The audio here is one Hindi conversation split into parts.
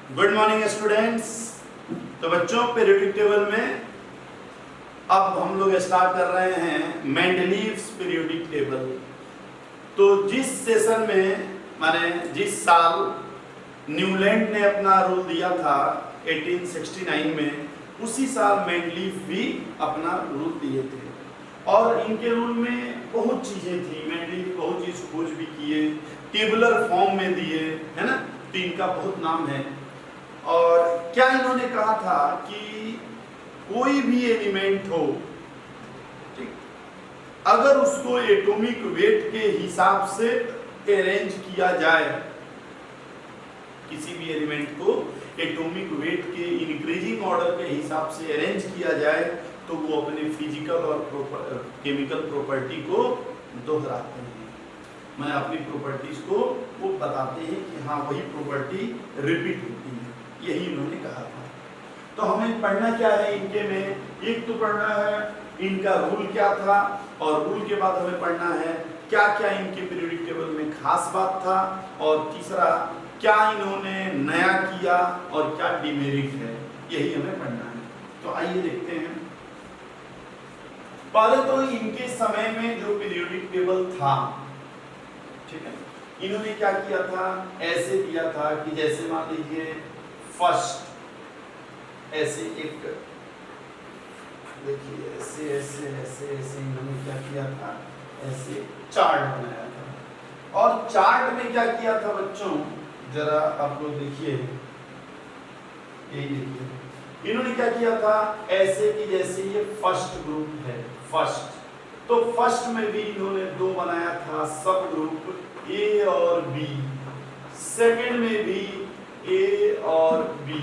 Good morning students. तो बच्चों पीरियोडिक टेबल में अब हम लोग स्टार्ट कर रहे हैं मेंडलीव्स पीरियोडिक टेबल। तो जिस सेशन में माने जिस साल न्यूलैंड ने अपना रूल दिया था 1869 में, उसी साल मेंडलीव भी अपना रूल दिए थे और इनके रूल में बहुत चीजें थी। मेंडलीव बहुत चीज खोज भी किए, टेबुलर फॉर्म में दिए, है ना। तो इनका बहुत नाम है। और क्या इन्होंने कहा था कि कोई भी एलिमेंट हो, ठीक, अगर उसको एटॉमिक वेट के हिसाब से अरेंज किया जाए, किसी भी एलिमेंट को एटॉमिक वेट के इंक्रीजिंग ऑर्डर के हिसाब से अरेंज किया जाए, तो वो अपने फिजिकल और केमिकल प्रॉपर्टी को दोहराते हैं। मैं अपनी प्रॉपर्टीज को वो बताते हैं कि हाँ वही प्रॉपर्टी रिपीट होती है। यही इन्होंने कहा था। तो हमें पढ़ना क्या है इनके में, एक तो पढ़ना है इनका रूल क्या था, और रूल के बाद हमें पढ़ना है क्या क्या इनके पीरियोडिक टेबल में खास बात था, और तीसरा क्या इन्होंने नया किया और क्या डिमेरिट है, यही हमें पढ़ना है। तो आइए देखते हैं। पहले तो इनके समय में जो पीरियोडिक टेबल था, ठीक है, इन्होंने क्या किया था, ऐसे दिया था कि जैसे मान लीजिए फर्स्ट ऐसे एक, देखिए ऐसे ऐसे ऐसे ऐसे इन्होंने क्या किया था, ऐसे चार्ट बनाया था। और चार्ट में क्या किया था बच्चों, जरा आप लोग देखिए, यही देखिए इन्होंने क्या किया था, ऐसे कि जैसे ये फर्स्ट ग्रुप है, फर्स्ट, तो फर्स्ट में भी इन्होंने दो बनाया था सब ग्रुप ए और बी, सेकंड में भी ए और बी,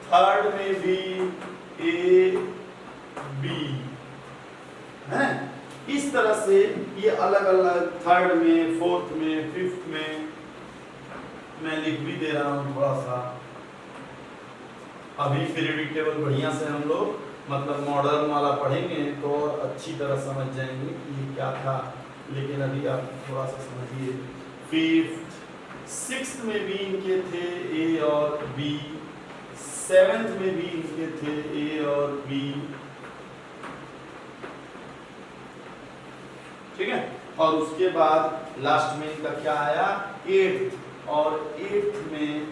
थर्ड में भी ए बी, है। इस तरह से ये अलग अलग, थर्ड में, फोर्थ में, फिफ्थ में, मैं लिख भी दे रहा हूँ थोड़ा सा। अभी पीरियोडिक टेबल बढ़िया से हम लोग मतलब मॉडर्न वाला पढ़ेंगे तो और अच्छी तरह समझ जाएंगे कि ये क्या था, लेकिन अभी आप थोड़ा सा समझिए। फिफ्थ, सिक्स्थ में भी इनके थे ए और बी, सेवेंथ में भी इनके थे ए और बी, ठीक है। और उसके बाद लास्ट में इनका क्या आया, एट्थ, और एट्थ में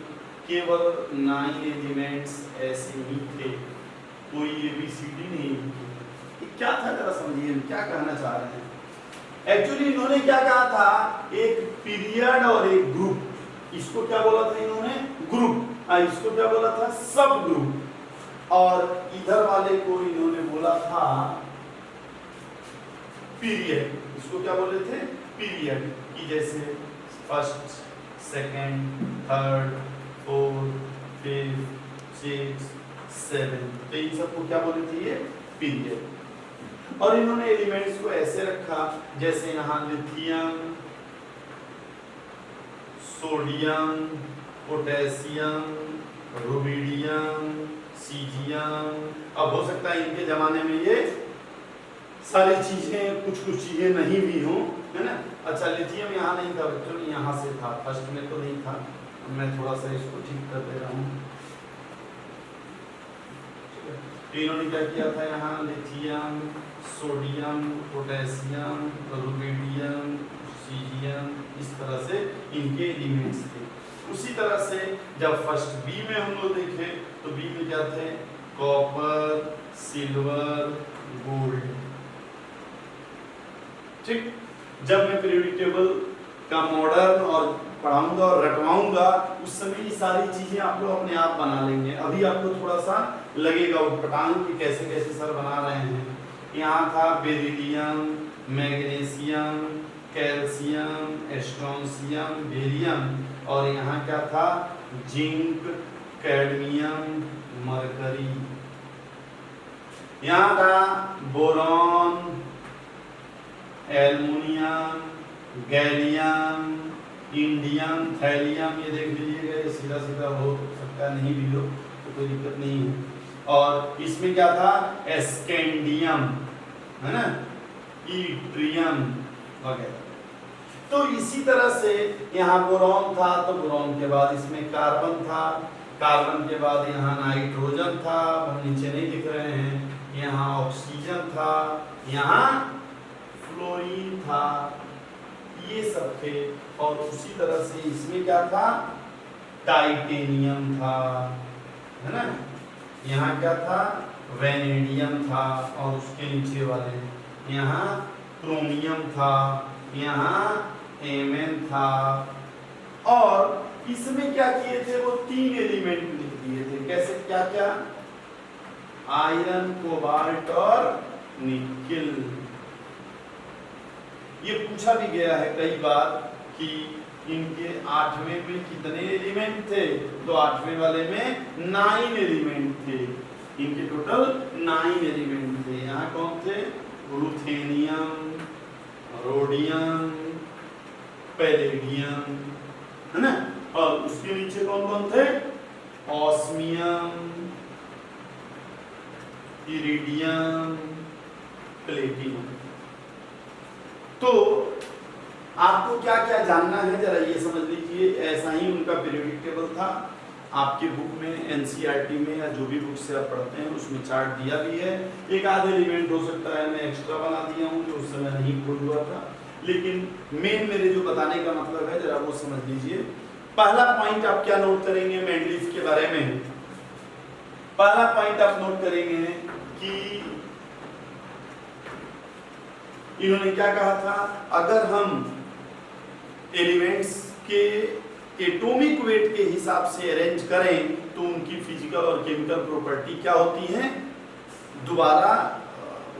केवल 9 एलिमेंट्स ऐसे ही थे, कोई एबीसीडी नहीं थी। क्या था जरा समझिए, क्या कहना चाह रहे हैं। एक्चुअली इन्होंने क्या कहा था, एक पीरियड और एक ग्रुप, इसको क्या बोला था इन्होंने, ग्रुप, इसको क्या बोला था, सब ग्रुप, और इधर वाले को इन्होंने बोला था पीरियड। इसको क्या बोले थे, पीरियड, कि जैसे first, second, third, fourth, fifth, sixth, seventh, तो इन सबको क्या बोले थे, ये पीरियड। और इन्होंने एलिमेंट्स को ऐसे रखा, जैसे यहाँ lithium, sodium, potassium, rubidium, caesium. अब हो सकता है इनके जमाने में ये सारी चीजें, कुछ कुछ चीजें नहीं भी हों, है ना। अच्छा, लिथियम यहाँ नहीं था बच्चों, यहाँ से था, फर्स्ट में तो नहीं था। मैं थोड़ा सा इसको ठीक कर दे रहा हूँ। इन्होंने क्या किया था, यहाँ lithium, sodium, potassium, rubidium, caesium, इस तरह से इनके एलिमेंट्स थे। उसी तरह से जब फर्स्ट बी में हम लोग देखे तो बी में क्या थे, कॉपर, सिल्वर, गोल्ड, ठीक। जब मैं पीरियोडिक टेबल का मॉडर्न और पढ़ाऊंगा और रटवाऊंगा, उस समय ये सारी चीजें आप लोग अपने आप बना लेंगे। अभी आपको थोड़ा सा लगेगा उटपटांग कि कैसे कैसे सर बना रहे हैं। यहाँ था beryllium, magnesium, calcium, strontium, barium, और यहाँ क्या था, जिंक, कैडमियम, मरकरी। यहाँ था boron, aluminium, gallium, indium, thallium, ये देख लीजिएगा, ये सीधा सीधा हो सकता है, नहीं भी हो तो कोई दिक्कत नहीं है। और इसमें क्या था, स्कैंडियम, है ना, इट्रियम वगैरह। तो इसी तरह से यहाँ बोरॉन था, तो बोरॉन के बाद इसमें कार्बन था, कार्बन के बाद यहाँ नाइट्रोजन था, हम नीचे नहीं लिख रहे हैं, यहाँ ऑक्सीजन था, यहाँ फ्लोरीन था, ये सब थे। और उसी तरह से इसमें क्या था, टाइटेनियम था, है ना, यहाँ क्या था, वेनेडियम था, और उसके नीचे वाले यहाँ क्रोमियम था, यहाँ एमएन था। और इसमें क्या किए थे, वो 3 एलिमेंट लिख दिए थे। कैसे, क्या क्या, आयरन, कोबाल्ट और निकेल। ये पूछा भी गया है कई बार कि इनके 8वें में कितने एलिमेंट थे, तो 8वें वाले में 9 एलिमेंट थे, इनके टोटल 9 एलिमेंट थे। यहाँ कौन थे, रुथेनियम, रोडियम, पैलेडियम, है ना, और उसके नीचे कौन कौन थे, ऑस्मियम, इरिडियम, प्लेटिनम। तो आपको क्या क्या जानना है जरा ये समझ लीजिए। ऐसा ही उनका पीरियोडिक टेबल था। आपके बुक में, एनसीईआरटी में या जो भी बुक से आप पढ़ते हैं उसमें चार्ट दिया भी है। एक आधे एलिमेंट हो सकता है मैं एक्स्ट्रा बना दिया हूँ जो उस समय नहीं खोल हुआ था, लेकिन मेन मेरे जो बताने का मतलब है जरा वो समझ लीजिए। पहला पॉइंट आप क्या नोट करेंगे मेंडलीव के बारे में, पहला पॉइंट आप नोट करेंगे कि इन्होंने क्या कहा था, अगर हम एलिमेंट्स के एटॉमिक वेट के हिसाब से अरेंज करें तो उनकी फिजिकल और केमिकल प्रॉपर्टी क्या होती है, दोबारा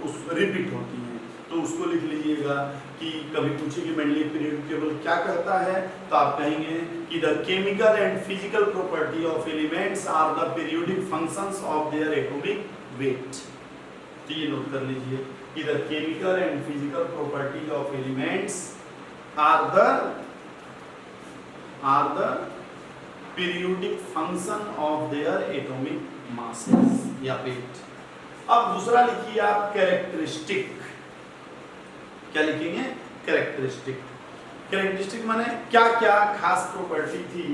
उस रिपीट होती है। तो उसको लिख लीजिएगा कि कभी पूछे कि मेंडलीव पीरियोडिक टेबल क्या कहता है, तो आप कहेंगे कि the chemical and physical property of elements are the periodic functions of their atomic weight. तो ये नोट कर लीजिए कि the chemical and physical property of elements are the periodic function of their atomic masses या वेट। अब दूसरा लिखिए आप कैरेक्टरिस्टिक। क्या लिखेंगे, कैरेक्टरिस्टिक। कैरेक्टरिस्टिक माने क्या क्या खास प्रॉपर्टी थी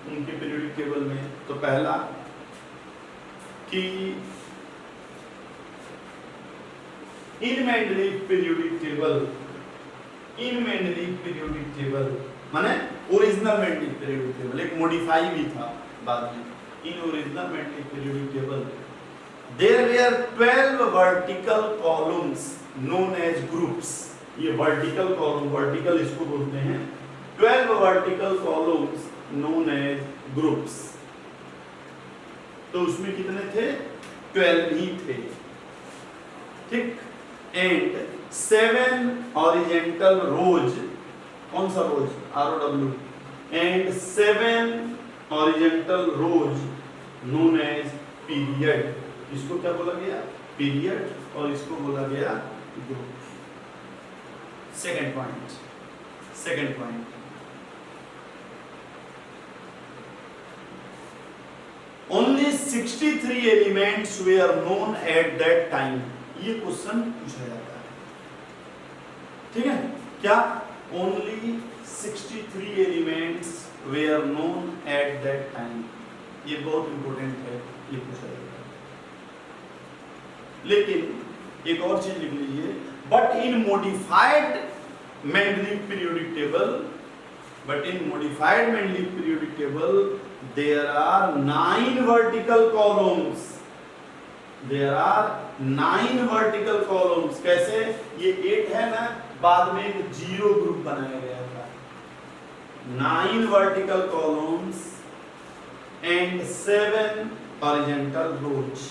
उनके पीरियोडिक टेबल में। तो पहला कि इन मेंडलीव पीरियोडिक टेबल माने ओरिजिनल मेंडलीव पीरियोडिक टेबल, एक मॉडिफाई भी था बाद में। In original Mendeleev periodic table there were 12 vertical columns known as groups. ये वर्टिकल कॉलम, वर्टिकल इसको बोलते हैं, 12 vertical columns known as groups. तो उसमें कितने थे, 12 ही थे, ठीक। एंड 7 हॉरिजॉन्टल रोज, कौन सा rows, ROW, and 7 horizontal rows known as period. इसको क्या बोला गया, पीरियड, और इसको बोला गया group. Second point only 63 elements were known at that time. ये क्वेश्चन पूछा जाता है, ठीक है, क्या, only 63 elements were known at that time. ये बहुत इंपॉर्टेंट है, ये पूछा जाता है। लेकिन एक और चीज लिख लीजिए, but in modified Mendeleev periodic table there are 9 vertical columns, कैसे, ये 8 है ना, बाद में एक 0 ग्रुप बनाया गया था। 9 vertical columns and 7 horizontal rows,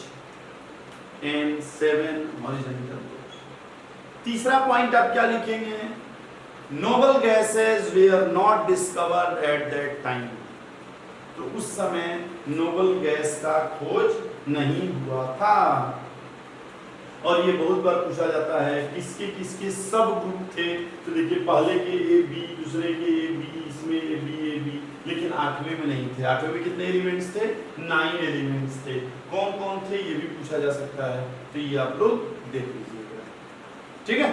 तीसरा पॉइंट आप क्या लिखेंगे, noble gases were not discovered at that time. तो उस समय नोबल गैस का खोज नहीं हुआ था। और ये बहुत बार पूछा जाता है किसके सब ग्रुप थे। तो देखिए पहले के ए बी, दूसरे के ए बी, इसमें ए बी, लेकिन 8वें में नहीं थे। 8वें में कितने एलिमेंट्स थे, 9 एलिमेंट्स थे। कौन कौन थे ये भी पूछा जा सकता है, तो ये आप लोग देख लीजिएगा, ठीक है।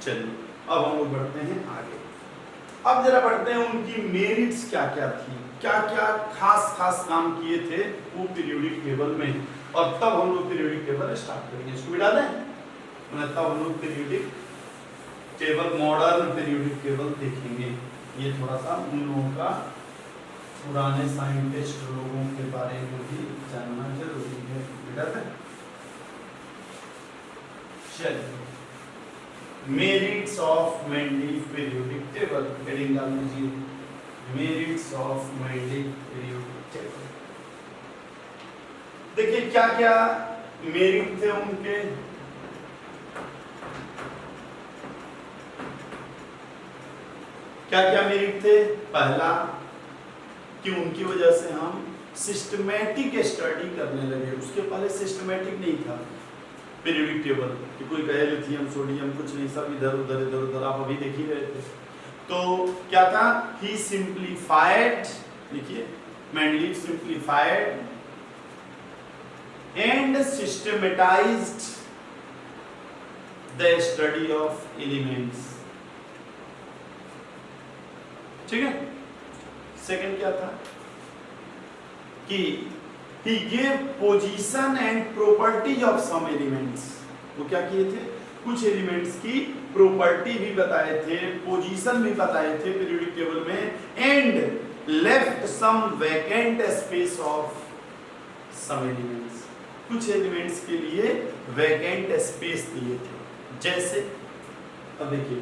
चलिए अब हम लोग बढ़ते हैं आगे। अब जरा पढ़ते हैं उनकी मेरिट्स क्या क्या थी, क्या क्या खास खास काम किए थे वो पीरियोडिक टेबल में, और तब हम लोग पीरियोडिक टेबल स्टार्ट करेंगे। इसको भी डाल दें, तब हम लोग periodic table, modern periodic table देखेंगे। ये थोड़ा सा उन लोगों का पुराने साइंटिस्ट लोगों के बारे में भी जानना जरूरी है। चलिए, merits of Mendeleev periodic table, heading डाल दीजिए, merits of Mendeleev periodic table. देखिए क्या क्या मेरिट थे उनके। क्या क्या मेरिट थे? पहला कि उनकी वजह से हम सिस्टमैटिक स्टडी करने लगे। उसके पहले सिस्टमैटिक नहीं था पीरियोडिक टेबल, कि कोई कहे लिथियम सोडियम, कुछ नहीं, सब इधर उधर आप अभी देख ही रहे थे। तो क्या था? ही सिंप्लीफाइड, देखिए Mendeleev simplified and systematised the study of elements. ठीक है। सेकंड क्या था कि he gave position and properties of some elements। वो क्या किए थे? कुछ एलिमेंट्स की प्रॉपर्टी भी बताए थे, पोजीशन भी बताए थे पीरियोडिक टेबल में, and left some vacant space of some elements. कुछ एलिमेंट्स के लिए वैकेंट स्पेस दिए थे। जैसे अब देखिए,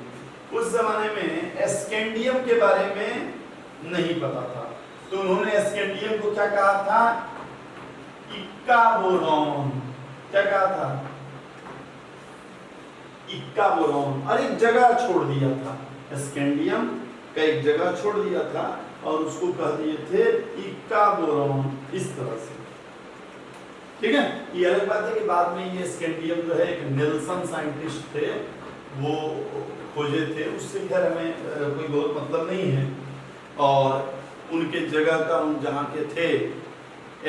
उस जमाने में स्कैंडियम के बारे में नहीं पता था, तो उन्होंने स्कैंडियम को क्या कहा था? इक्का बोरॉन। क्या कहा था? इक्का बोरॉन, और एक जगह छोड़ दिया था, स्कैंडियम का एक जगह छोड़ दिया था और उसको कह दिए थे इक्का बोरॉन, इस तरह से। ठीक है। ये अलग बात है कि बाद में ये स्कैंडियम जो है एक नेल्सन साइंटिस्ट थे, वो खोजे थे, उससे इधर हमें कोई बहुत मतलब नहीं है। और उनके जगह का उन जहाँ के थे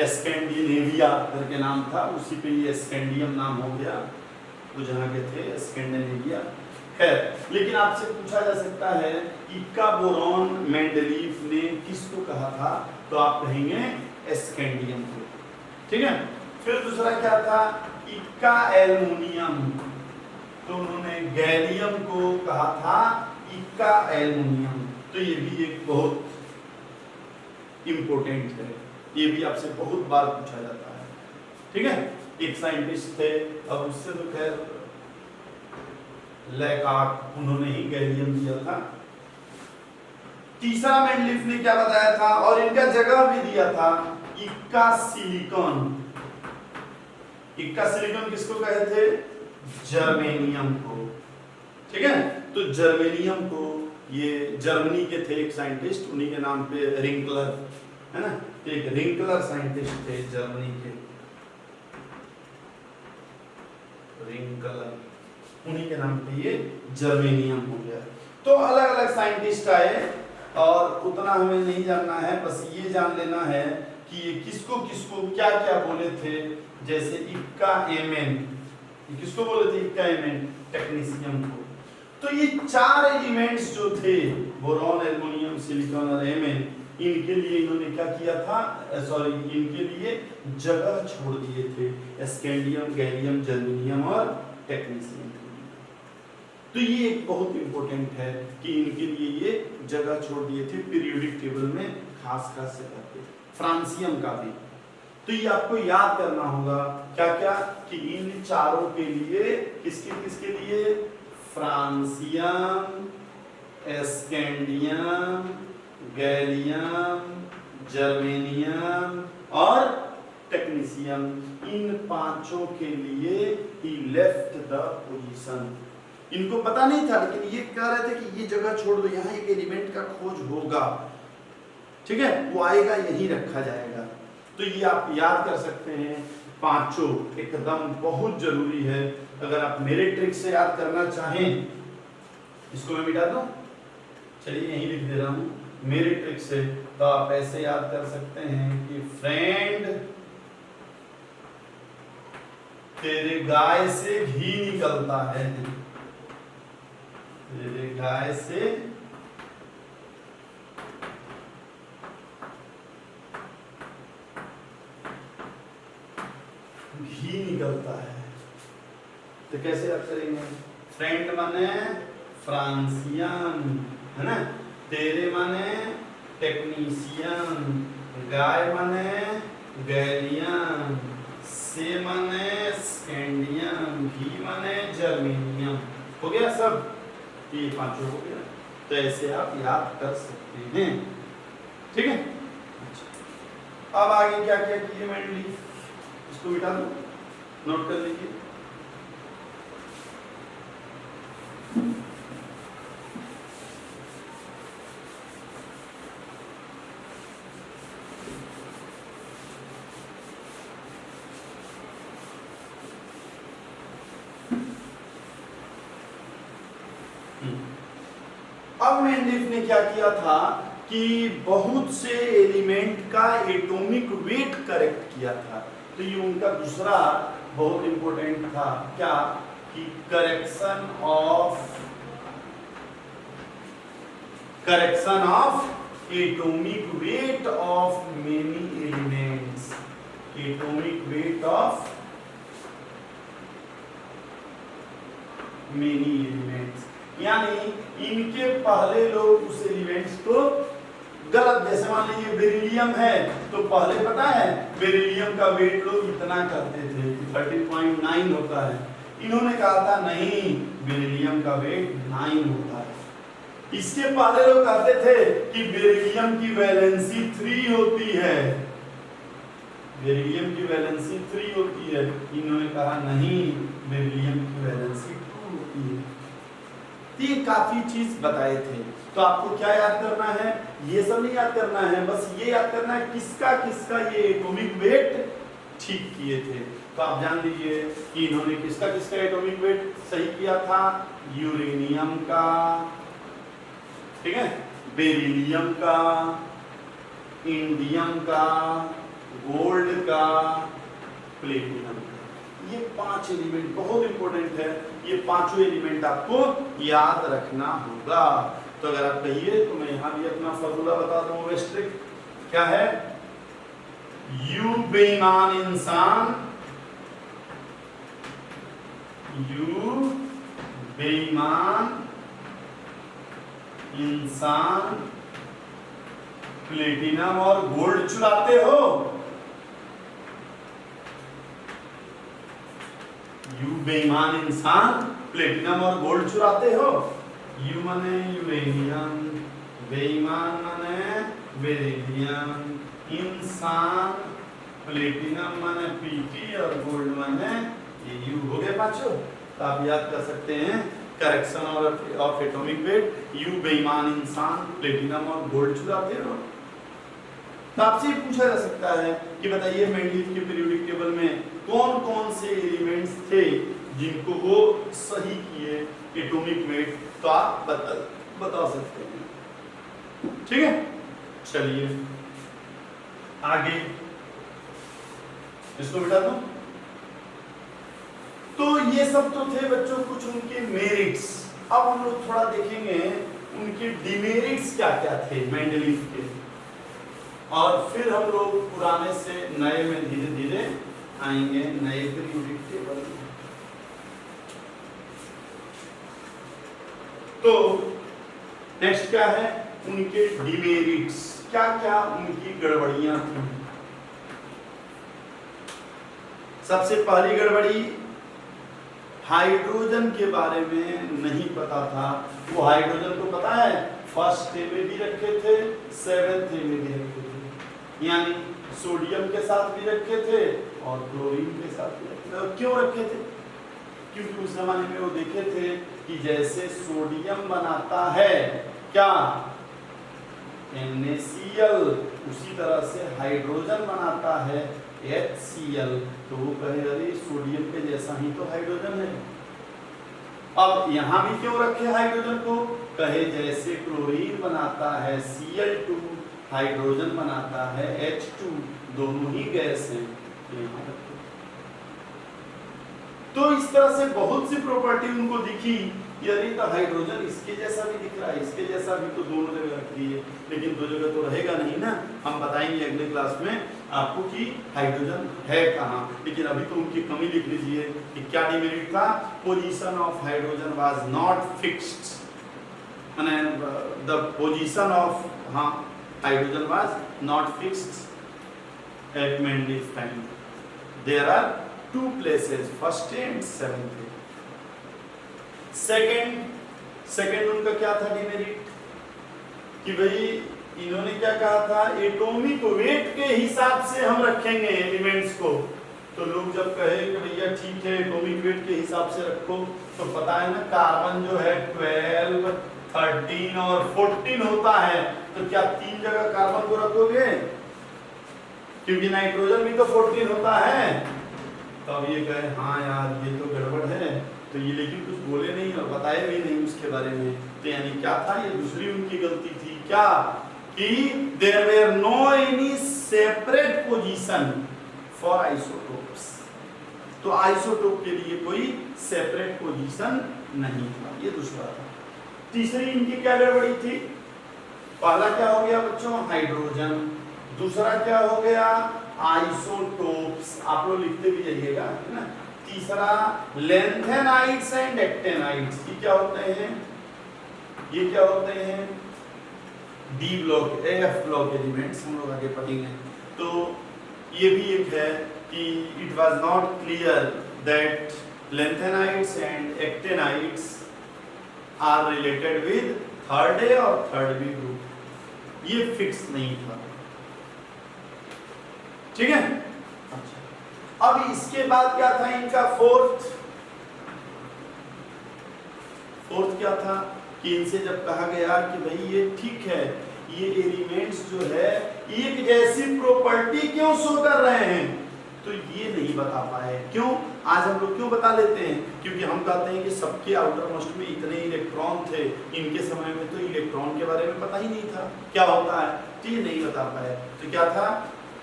स्कैंडिनेविया करके नाम था, उसी पे ये स्कैंडियम नाम हो गया। वो जहाँ के थे स्कैंडिनेविया। खैर, लेकिन आपसे पूछा जा सकता है इक्का बोरॉन मेंडलीव ने किसको कहा था, तो आप कहेंगे स्कैंडियम को। ठीक है। फिर दूसरा क्या था? इक्का एल्युमिनियम, तो उन्होंने गैलियम को कहा था इक्का एल्युमिनियम। तो ये भी एक बहुत इंपॉर्टेंट है, ये भी आपसे बहुत बार पूछा जाता है। ठीक है। एक साइंटिस्ट थे, अब उससे तो खैर लैकार्ट, उन्होंने ही गैलियम दिया था। तीसरा मेंडलीव ने क्या बताया था, और इनका जगह भी दिया था, इक्का सिलिकॉन। इक्का सिलिकॉन किसको कहे थे? जर्मेनियम को। ठीक है। तो जर्मेनियम को ये जर्मनी के थे एक साइंटिस्ट, उन्हीं के नाम पे रिंकलर है ना, एक रिंकलर साइंटिस्ट थे जर्मनी के, रिंकलर, उन्हीं के नाम पे ये जर्मेनियम हो गया। तो अलग अलग साइंटिस्ट आए, और उतना हमें नहीं जानना है, बस ये जान लेना है कि ये किसको किसको क्या क्या बोले थे। जैसे इक्का एमएन, किसको बोले थे? इक्का एमएन, टेक्नीशियम को। तो ये चार एलिमेंट्स जो थे, बोरॉन, एल्युमिनियम, सिलिकॉन और एमएन, इनके लिए इन्होंने क्या किया था? इनके लिए जगह छोड़ दिए थे, स्कैंडियम, गैलियम, जर्मेनियम और टेक्नीशियम। तो ये एक बहुत इंपॉर्टेंट है कि इनके लिए ये जगह छोड़ दिए थे पीरियोडिक टेबल में, खास खास जगह पे, फ्रांसियम का भी। तो ये आपको याद करना होगा क्या क्या, कि इन चारों के लिए, किसके किसके लिए? फ्रांसियम, स्कैंडियम, गैलियम, जर्मेनियम और टेक्नीशियम, इन पांचों के लिए ही लेफ्ट द पोजीशन। इनको पता नहीं था, लेकिन ये कह रहे थे कि ये जगह छोड़ दो, यहाँ एक एलिमेंट का खोज होगा। ठीक है, वो आएगा, यही रखा जाएगा। तो ये आप याद कर सकते हैं, पांचों एकदम बहुत जरूरी है। अगर आप मेरे ट्रिक से याद करना चाहें, इसको मैं मिटा दूं, चलिए यहीं लिख दे रहा हूं, मेरे ट्रिक से, तो आप ऐसे याद कर सकते हैं कि फ्रेंड तेरे गाय से घी निकलता है, तेरे गाय से घी निकलता है। तो कैसे याद करेंगे? फ्रेंड माने फ्रांसियन, है ना। तेरे माने टेक्नीशियन, गाय माने गैलियन, से माने स्कैंडियम, घी माने जर्मेनियम। हो गया सब, ये पांचों हो गया। तो ऐसे आप याद कर सकते हैं, ठीक है। अच्छा, अब आगे क्या क्या कीजिए मेनली, इसको मिटा दो, नोट कर लीजिए। अब मेंडलीफ ने क्या किया था कि बहुत से एलिमेंट का एटॉमिक वेट करेक्ट किया था। तो ये उनका दूसरा बहुत इंपॉर्टेंट था, क्या कि correction of atomic weight of many elements, atomic weight of many elements. यानी इनके पहले लोग उस एलिमेंट्स को गलत, जैसे मान लीजिए बेरिलियम है, तो पहले पता है बेरिलियम का वेट लोग इतना करते थे, 13.9 होता है। इन्होंने कहा था नहीं, बेरिलियम का वेट 9 होता है। इसके पहले लोग कहते थे कि बेरिलियम की वैलेंसी 3 होती है, बेरिलियम की वैलेंसी 3 होती है। इन्होंने कहा नहीं, बेरिलियम की वैलेंसी 2 होती है। ये काफी चीज बताए थे। तो आपको क्या याद करना है? ये सब नहीं याद करना है, बस ये याद करना है किसका किसका ये एटॉमिक वेट ठीक किए थे। तो आप जान लीजिए कि इन्होंने किसका किसका एटॉमिक वेट सही किया था। यूरेनियम का, ठीक है, बेरिलियम का, इंडियम का, गोल्ड का, प्लेटिनम का। ये 5 एलिमेंट बहुत इंपॉर्टेंट है। ये पांचों एलिमेंट आपको याद रखना होगा। तो अगर आप कहिए तो मैं यहां भी अपना फॉर्मूला बता दूं, वेस्ट्रिक क्या है? यू बेईमान इंसान, यू बेईमान इंसान प्लेटिनम और गोल्ड चुराते हो। यू बेईमान इंसान प्लेटिनम और गोल्ड चुराते हो। यू माने यूरेनियम, बेईमान माने बेरिलियम, इंसान प्लेटिनम माने पीटी और गोल्ड माने यू। हो गए पांचों। तो आप याद कर सकते हैं correction of atomic weight, you बेईमान इंसान प्लेटिनम और गोल्ड चुराते हो। तो आपसे पूछा जा सकता है कि बताइए मेंडलीफ के पीरियोडिक टेबल में कौन कौन से एलिमेंट्स थे जिनको वो सही किए एटॉमिक वेट। तो आप बता सकते हैं, ठीक है। चलिए आगे इसको बिठा दो। तो ये सब तो थे बच्चों कुछ उनके मेरिट्स। अब हम लोग थोड़ा देखेंगे उनके डिमेरिट्स क्या क्या थे मेंडलीफ के, और फिर हम लोग पुराने से नए में धीरे धीरे आएंगे, नए पीरियोडिक टेबल में। तो नेक्स्ट क्या है? उनके डिमेरिट्स, क्या क्या उनकी गड़बड़ियां थी। सबसे पहली गड़बड़ी, हाइड्रोजन के बारे में नहीं पता था। वो हाइड्रोजन को पता है फर्स्ट ए में भी रखे थे, 7th ए में भी रखे थे, यानी सोडियम के साथ भी रखे थे और क्लोरीन के साथ भी रखे थे। और क्यों रखे थे? क्योंकि उस जमाने में वो देखे थे कि जैसे सोडियम बनाता है क्या NaCl, उसी तरह से हाइड्रोजन बनाता है HCl। तो वो कहे अरे सोडियम के जैसा ही तो हाइड्रोजन है। अब यहां भी क्यों रखे हाइड्रोजन को? कहे जैसे क्लोरीन बनाता है Cl2, हाइड्रोजन बनाता है H2, दोनों ही गैस हैं। तो इस तरह से बहुत सी प्रॉपर्टी उनको दिखी यार ये तो हाइड्रोजन इसके जैसा भी दिख रहा है, इसके जैसा भी, तो दोनों जगह रख दिए, लेकिन दो जगह तो रहेगा नहीं ना। हम बताएंगे अगले क्लास में आपको कि हाइड्रोजन है कहाँ, लेकिन अभी तो उनकी कमी लिख लीजिए कि क्या डिमेरिट था। Position of hydrogen was not fixed, माने the position of hydrogen was not fixed at Mendeleev time. There are two places, first and seventh. Second उनका क्या था डिमेरिट कि भाई इन्होंने क्या कहा था, एटॉमिक वेट के हिसाब से हम रखेंगे एलिमेंट्स को। तो लोग जब कहे कि भैया ठीक है एटॉमिक वेट के हिसाब से रखो, तो पता है ना कार्बन जो है 12, 13 और 14 होता है, तो क्या 3 जगह कार्बन को रखोगे, क्योंकि नाइट्रोजन भी तो 14 होता है। तब ये कहे हाँ यार ये तो गड़बड़ है, तो ये लेकिन कुछ बोले नहीं और बताए भी नहीं उसके बारे में। तो यानी क्या था, ये दूसरी उनकी गलती थी क्या कि there were no any separate position for isotopes. तो आइसोटोप के लिए कोई सेपरेट पोजीशन नहीं था, ये दूसरा था। तीसरी इनकी क्या गड़बड़ी थी, पहला क्या हो गया बच्चों हाइड्रोजन, दूसरा क्या हो गया आइसोटोप्स, आप लोग लिखते भी जाइएगा है ना। तीसरा लेंथेनाइड्स एंड एक्टेनाइड्स, ये क्या होते हैं, ये क्या होते हैं D block F block elements, हम लोग आगे पढ़ेंगे। तो ये भी एक है कि it was not clear that lanthanides and actinides are related with third A और थर्ड बी ग्रुप, ये फिक्स नहीं था, ठीक है। अच्छा, अब इसके बाद क्या था इनका फोर्थ क्या था कि इनसे जब कहा गया कि भाई ये ठीक है, ये एलिमेंट्स जो है एक जैसी प्रॉपर्टी क्यों शो कर रहे हैं, तो ये नहीं बता पाए। क्यों, आज हम लोग क्यों बता लेते हैं, क्योंकि हम कहते हैं कि सबके आउटर मोस्ट में इतने इलेक्ट्रॉन थे, इनके समय में तो इलेक्ट्रॉन के बारे में पता ही नहीं था क्या होता है, तो ये नहीं बता पाए। तो क्या था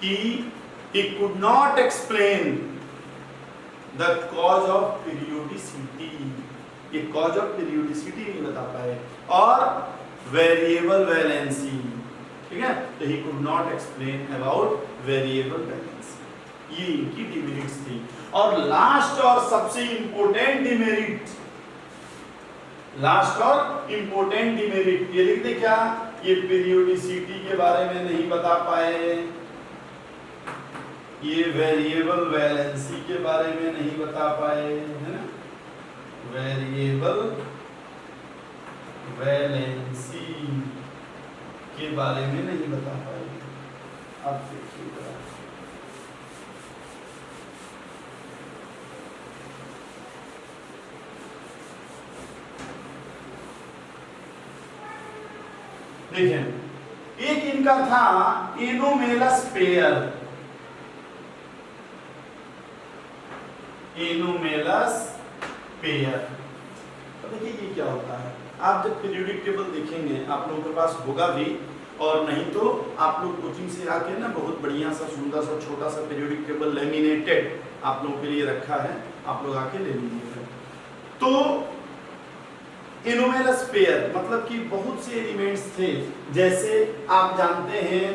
कि he could not explain the cause of periodicity, ये cause of periodicity नहीं बता पाए, और variable valency, ठीक है, तो he could not explain about variable valency, ये इनकी डिमेरिट्स थी। और लास्ट और सबसे इंपॉर्टेंट डिमेरिट, लास्ट और इंपॉर्टेंट डिमेरिट ये लिख दे क्या, ये पीरियोडिसिटी के बारे में नहीं बता पाए, ये वेरिएबल वैलेंसी के बारे में नहीं बता पाए, है ना, वेरिएबल वैलेंसी के बारे में नहीं बता पाए। अब देखिएगा देखिए, एक इनका था एनोमेलस पेयर, एनोमेलस पेयर। तो देखिए ये क्या होता है, आप जब पीरियोडिक टेबल देखेंगे आप लोगों के पास होगा भी, और नहीं तो आप लोग कोचिंग से आके ना बहुत बढ़िया सा सुंदर सा छोटा सा पीरियोडिक टेबल लेमिनेटेड आप लोगों के लिए रखा है, आप लोग आके ले लीजिएगा। तो एनोमेलस पेयर मतलब कि बहुत से एलिमेंट्स थे, जैसे आप जानते हैं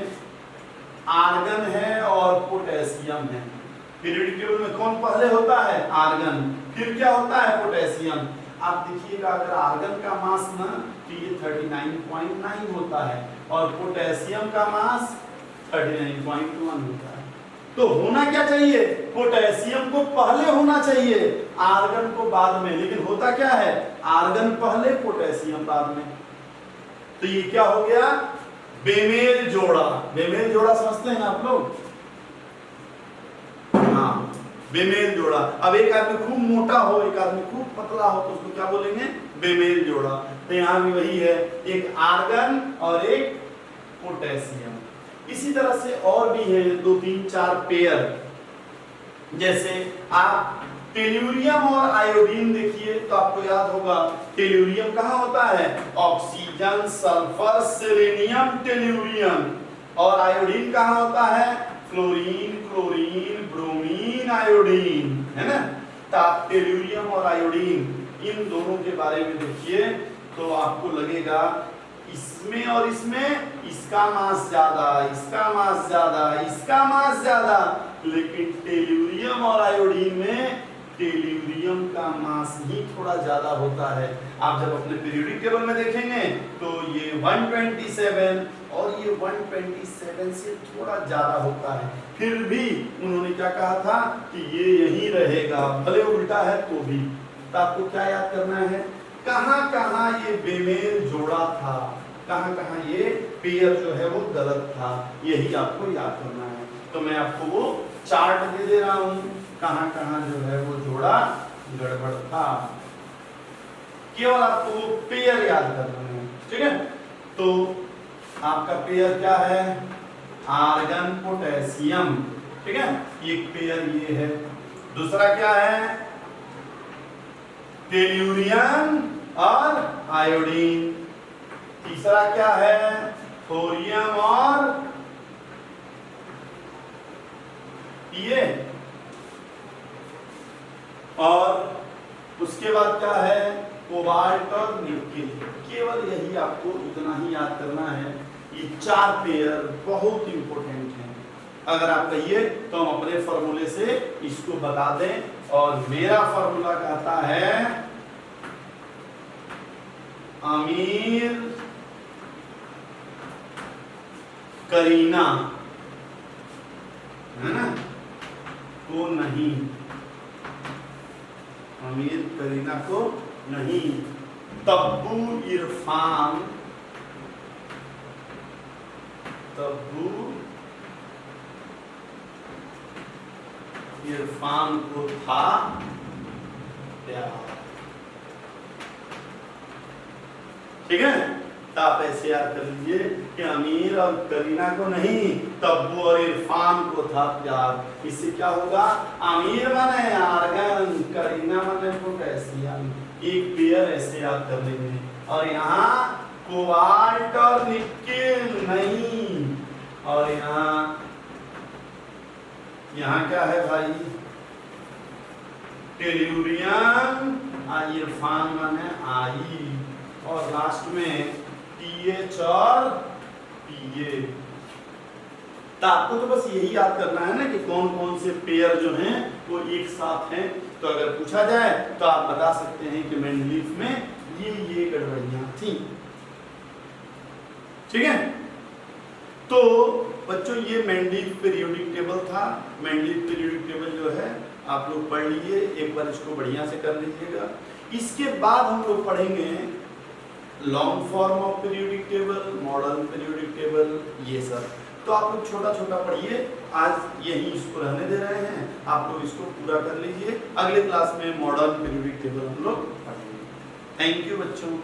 आर्गन है और पोटेशियम है। पीरियोडिक टेबल में कौन पहले होता है, आर्गन, फिर क्या होता है पोटेशियम। आप देखिएगा अगर आर्गन का मास ना तो ये 39.9 होता है और पोटेशियम का मास 39.1 होता है। तो होना क्या चाहिए, पोटेशियम को पहले होना चाहिए, आर्गन को बाद में, लेकिन होता क्या है, आर्गन पहले पोटेशियम बाद में। तो ये क्या हो गया, बेमेल जोड़ा। बेमेल जोड़ा समझते हैं आप लोग, हाँ बेमेल जोड़ा। अब एक आदमी खूब मोटा हो, एक आदमी खूब पतला हो, तो उसको क्या बोलेंगे, बेमेल जोड़ा। तो यहाँ भी वही है, एक आर्गन और एक पोटेशियम। इसी तरह से और भी है 2, 3, 4 पेयर, जैसे आप टेल्यूरियम और आयोडीन देखिए तो आपको याद होगा टेल्यूरियम कहाँ होता है, ऑक्सीजन, सल्फर, सेलेनियम, टेल्यूरियम। और आयोडीन कहाँ होता है, फ्लोरीन, क्लोरीन, ब्रोमीन, आयोडीन, है ना। तो टेल्यूरियम और आयोडीन इन दोनों के बारे में देखिए तो आपको लगेगा इसमें और इसमें इसका मास ज्यादा, इसका मास ज्यादा, इसका मास ज्यादा, लेकिन टेल्यूरियम और आयोडीन में टेल्यूरियम का मास ही थोड़ा ज्यादा होता है। आप जब अपने पीरियोडिक टेबल में देखेंगे तो ये 127 और ये 127 से थोड़ा ज्यादा होता है, फिर भी उन्होंने क्या कहा था कि ये यही रहेगा, भले उल्टा है तो भी। तो आपको क्या याद करना है, कहां कहां ये बेमेल जोड़ा था, कहां कहां ये पेयर जो है वो गलत था, यही आपको याद करना है। तो मैं आपको वो चार्ट दे रहा हूं, कहां कहां जो है वो जोड़ा गड़बड़ था, केवल आपको वो पेयर याद करना है, ठीक है। तो आपका पेयर क्या है, आर्गन पोटेशियम, ठीक है, एक पेयर ये है। दूसरा क्या है, टेल्यूरियम और आयोडीन। तीसरा क्या है, थोरियम और ये, और उसके बाद क्या है, कोबाल्ट और निकेल। केवल यही आपको इतना ही याद करना है, ये 4 पेयर बहुत इंपॉर्टेंट हैं। अगर आप कहिए तो हम अपने फॉर्मूले से इसको बता दें, और मेरा फॉर्मूला कहता है अमीर करीना, है ना, को नहीं, अमीर करीना को नहीं, तब्बू इरफान, तब्बू इरफान को था प्यार, ठीक है। तो आप ऐसे याद कर लीजिए कि अमीर और करीना को नहीं, तब्बू और इरफान को था प्यार। इससे क्या होगा, अमीर माने आर्गन, करीना माने पोटेशियम, एक पेयर ऐसे याद कर लेंगे। और यहाँ कोबाल्ट और निकेल नहीं, और यहाँ क्या है भाई, टेल्यूरियम, इरफान माने आई, और लास्ट में TH और PA। तो आपको तो बस यही याद करना है ना कि कौन कौन से पेयर जो हैं वो एक साथ हैं। तो अगर पूछा जाए तो आप बता सकते हैं कि मेंडलीफ में ये गड़बड़ियां थी, ठीक है। तो बच्चों ये मेंडलीफ पीरियोडिक टेबल था। मेंडलीफ पीरियोडिक टेबल जो है आप लोग पढ़ लीजिए, एक बार इसको बढ़िया से कर लीजिएगा। इसके बाद हम लोग पढ़ेंगे long form of periodic table, modern periodic table, ये सब। तो आप लोग छोटा छोटा पढ़िए, आज यही इसको रहने दे रहे हैं, आप लोग इसको पूरा कर लीजिए। अगले क्लास में मॉडर्न पीरियोडिक टेबल हम लोग पढ़ेंगे। थैंक यू बच्चों।